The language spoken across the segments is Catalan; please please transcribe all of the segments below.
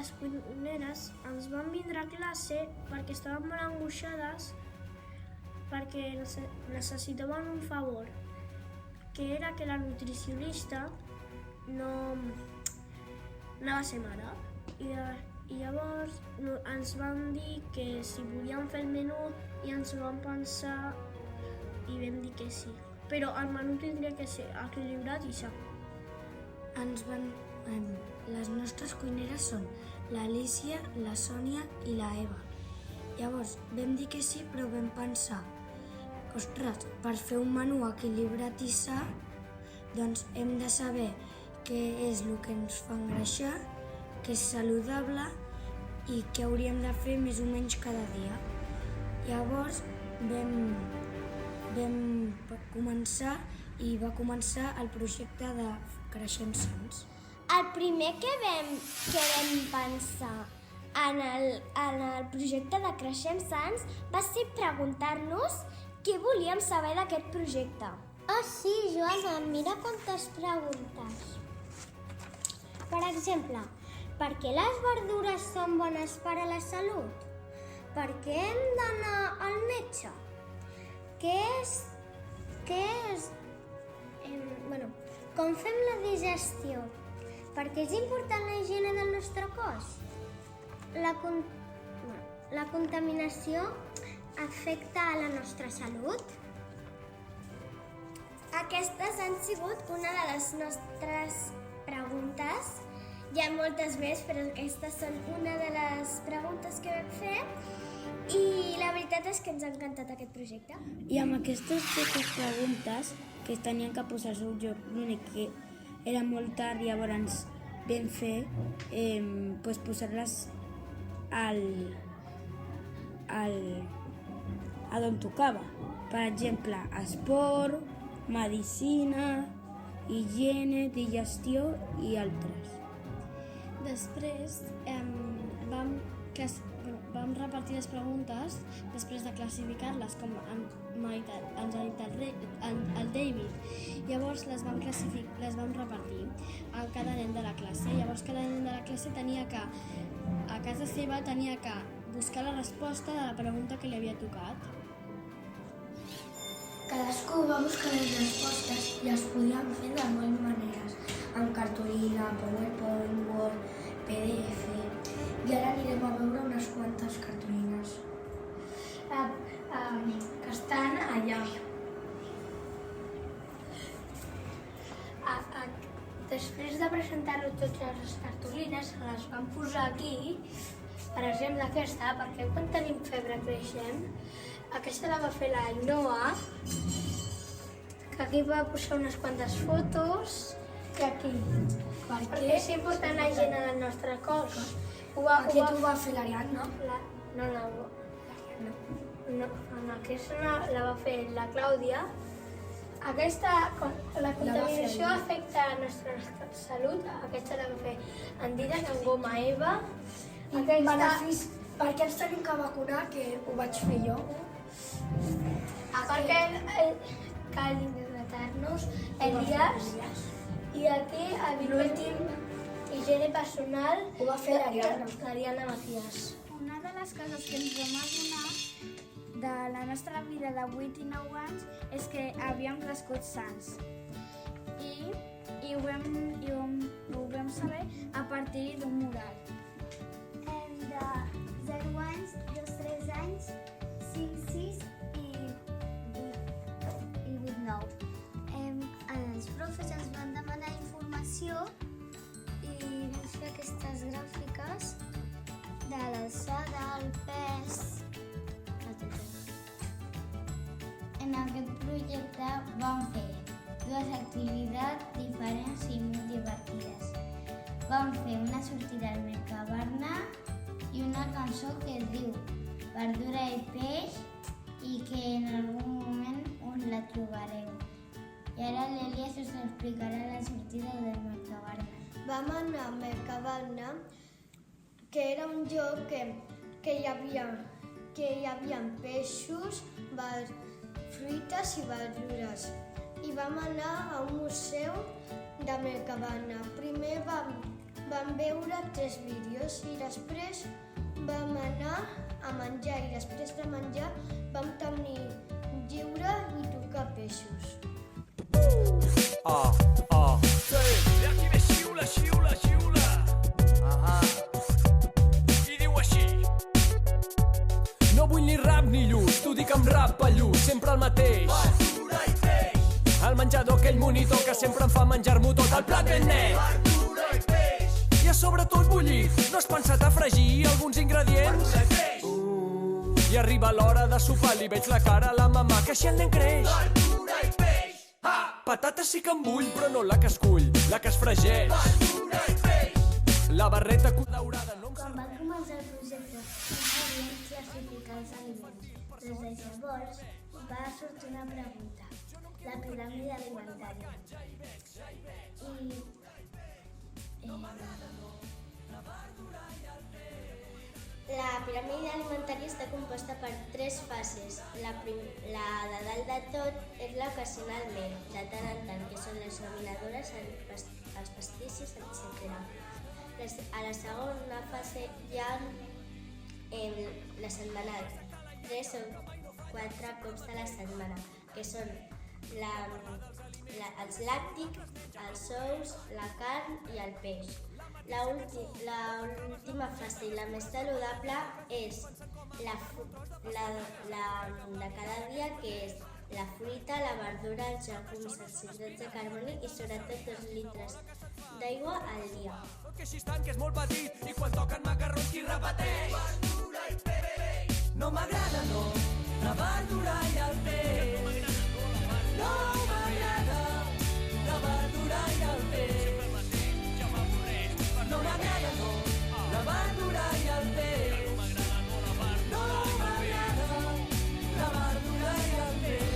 les cuineres ens van vindre a classe perquè estaven molt angoixades perquè necessitaven un favor, que era que la nutricionista no va ser mare. I llavors ens van dir que si volíem fer el menú i ens ho vam pensar i vam dir que sí. Però el menú tindria que ser equilibrat i sa. Les nostres cuineres són l'Alícia, la Sònia i la Eva. Llavors vam dir que sí, però vam pensar, ostres, per fer un menú equilibrat i sa, doncs hem de saber què és el que ens fa engreixar, que és saludable i què hauríem de fer més o menys cada dia. Llavors vam començar i va començar el projecte de Creixem Sans. El primer que vam pensar en el projecte de Creixem Sans va ser preguntar-nos què volíem saber d'aquest projecte. Ah, sí, Joana, mira quantes preguntes. Per exemple, per què les verdures són bones per a la salut? Per què hem d'anar al metge? Com fem la digestió? Per què és important la higiene del nostre cos? La contaminació afecta a la nostra salut? Aquestes han sigut una de les nostres preguntes. Hi ha moltes més, però aquestes són una de les preguntes que vam fer i la veritat és que ens ha encantat aquest projecte. I amb aquestes poques preguntes que tenien que posar-se un lloc, l'únic que era molt tard, llavors vam fer posar-les a d'on tocava. Per exemple, esport, medicina, higiene, digestió i altres. Després vam repartir les preguntes després de classificar-les, com ens ha dit el David. Llavors les vam repartir a cada nen de la classe. Llavors cada nen de la classe a casa seva tenia que buscar la resposta de la pregunta que li havia tocat. Cadascú va buscar les respostes i les podíem fer de moltes maneres, amb cartolina, PowerPoint, Word, PDF, i ara anirem a veure unes quantes cartolines que estan allà. Després de presentar-lo totes les cartolines, les vam posar aquí, per exemple aquesta, perquè quan tenim febre creixem. Aquesta la va fer la Ainhoa, que aquí va posar unes quantes fotos, i aquí. Perquè és important la higiene del nostre cos. Aquest ho va fer l'Ariadna? No, aquesta la va fer la Clàudia. La contaminació afecta la nostra salut. Aquesta la va fer en Didac, en Goma Eva. Per què ens tenim que vacunar, que ho vaig fer jo? Perquè cal hidratar-nos, Elias, i aquí l'últim higiene personal ho va fer l'Ariadna Matías. Una de les coses que ens vam adonar de la nostra vida de 8 i 9 anys és que havíem crescut sans. I ho vam saber a partir d'un mural. De 0 anys, 2-3 anys, 5, 6 i 8, 9. Els profes ens van demanar informació i vam fer aquestes gràfiques de l'alçada, el pes, etc. En aquest projecte vam fer 2 activitats diferents i molt divertides. Vam fer una sortida al Mercabarna i una cançó que es diu Verdura i peix i que en algun moment us la trobareu. I ara l'Elias us explicarà la sortida del Mercabarna. Vam anar al Mercabarna, que era un lloc que hi havia peixos, fruites i verdures. I vam anar a un museu de Mercabarna. Primer vam veure 3 vídeos i després vam anar a menjar i després de menjar vam tenir lliure i tocar peixos. I aquí ve xiula, xiula, xiula. I diu així: no vull ni rap ni lluç, t'ho dic amb rap pallús, sempre el mateix. Verdura i peix. El menjador, aquell monitor que sempre em fa menjar-m'ho tot al plat ben net. Verdura i peix. I a sobre tot bullit, no has pensat a fregir alguns ingredients? Verdura i peix. I arriba l'hora de sopar, li veig la cara a la mamà, que així el nen creix. Verdura i peix. Patates sí que en vull, però no la que es cull, la que es fregeix. Verdura i peix. La barreta daurada no em Quan va començar el projecte, no sabien classificar els aliments. Des de llavors va sortir una pregunta, la piràmide alimentària. La piràmide alimentària està composta per 3 fases. La de dalt de tot és l'ocasionalment, de tant en tant, que són les dominadores, els pastissos, etc. A la segona fase hi ha la setmanal, 3 o 4 cops de la setmana, que són els làctics, els ous, la carn i el peix. L'última fase i la més saludable és la de cada dia, que és la fruita, la verdura, els llegums, els hidrats de carboni i sobretot 2 litres d'aigua al dia. Que així estan, que és molt petit, i quan toquen macarrons qui repeteix? Verdura i peix. No m'agrada, no, la verdura i el peix. No m'agrada, la verdura i el peix. No m'agrada, no, la verdura i el peix. No m'agrada, la verdura i el peix.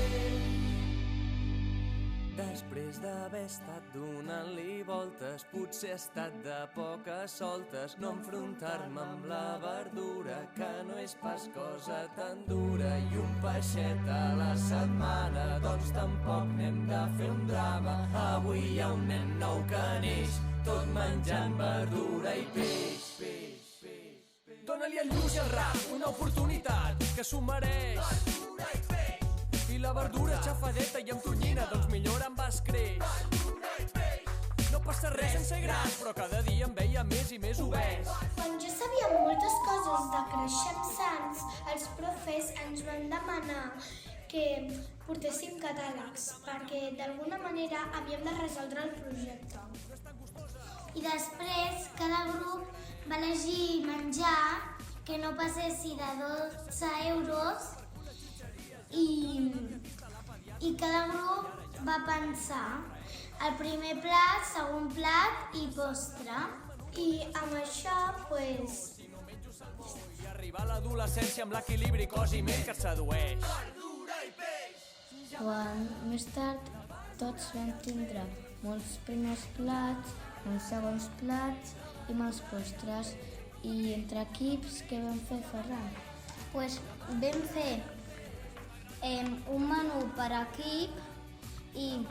Després d'haver estat donant-li voltes, potser he estat de poques soltes, no enfrontar-me amb la verdura, que no és pas cosa tan dura, i un peixet a la setmana, doncs tampoc n'hem de fer un drama. Avui hi ha un nen nou que neix, tot menjant verdura i peix. Dóna-li al lluç i al rap una oportunitat, que s'ho mereix. Verdura i peix. I la verdura xafadeta i amb tonyina, doncs millor amb escreix. Verdura i peix. No passa res sense gras, però cada dia em veia més i més obès. Quan jo sabia moltes coses de Creixem Sants, els profes ens van demanar que portéssim catàlegs, perquè d'alguna manera havíem de resoldre el projecte. I després cada grup va elegir menjar que no passessi de 12 euros i cada grup va pensar el primer plat, segon plat i postre. I amb això, doncs... I arribar a l'adolescència amb l'equilibri cos i ment que et sedueix. Verdura i peix. Quan més tard tots vam tindre molts primers plats, molts segons plats i molts postres. I entre equips, què vam fer, Ferran? Pues vam fer un menú per equip i,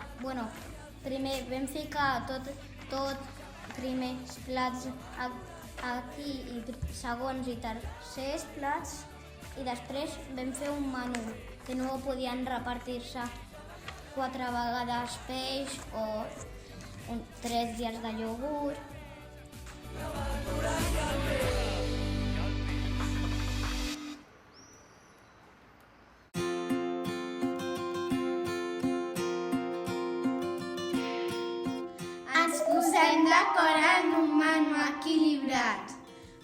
primer vam ficar tot primers plats aquí i segons i tercers plats i després vam fer un menú que no podien repartir-se 4 vegades peix o 3 dies de iogurt. Ens posem d'acord en un menú equilibrat.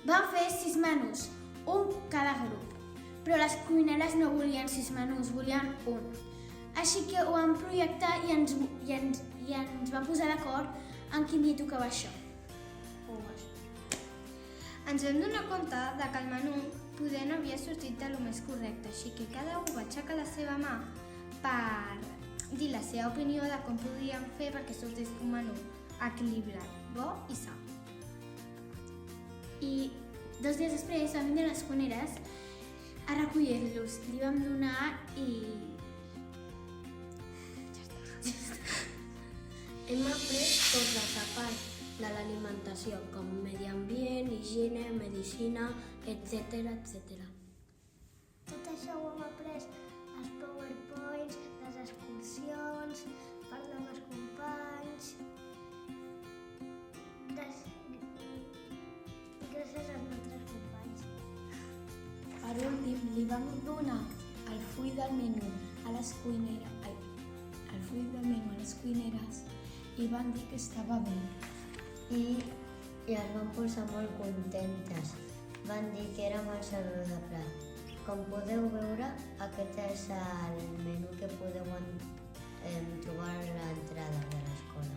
Vam fer 6 menús, un cada grup. Però les cuineres no volien 6 menús, volien un. Així que ho vam projectar i ens vam posar d'acord en quin dia tocava això. Ens vam donar compte que el menú poder no havia sortit de lo més correcte, així que cada un va aixecar la seva mà per dir la seva opinió de com podríem fer perquè sortís un menú equilibrat, bo i sa. I 2 dies després vam vindre les cuineres a recollir-los. Li vam donar i... Hem après tots la part de l'alimentació, com medi ambient, higiene, medicina, etc. etc. Tot això ho hem après als PowerPoints, les excursions, parlar amb els companys. Gràcies als nostres companys. Per últim, li vam donar el full del menú a les cuineres i van dir que estava bé. I es van posar molt contentes. Van dir que era molt saludable. Com podeu veure, aquest és el menú que podeu trobar a l'entrada de l'escola.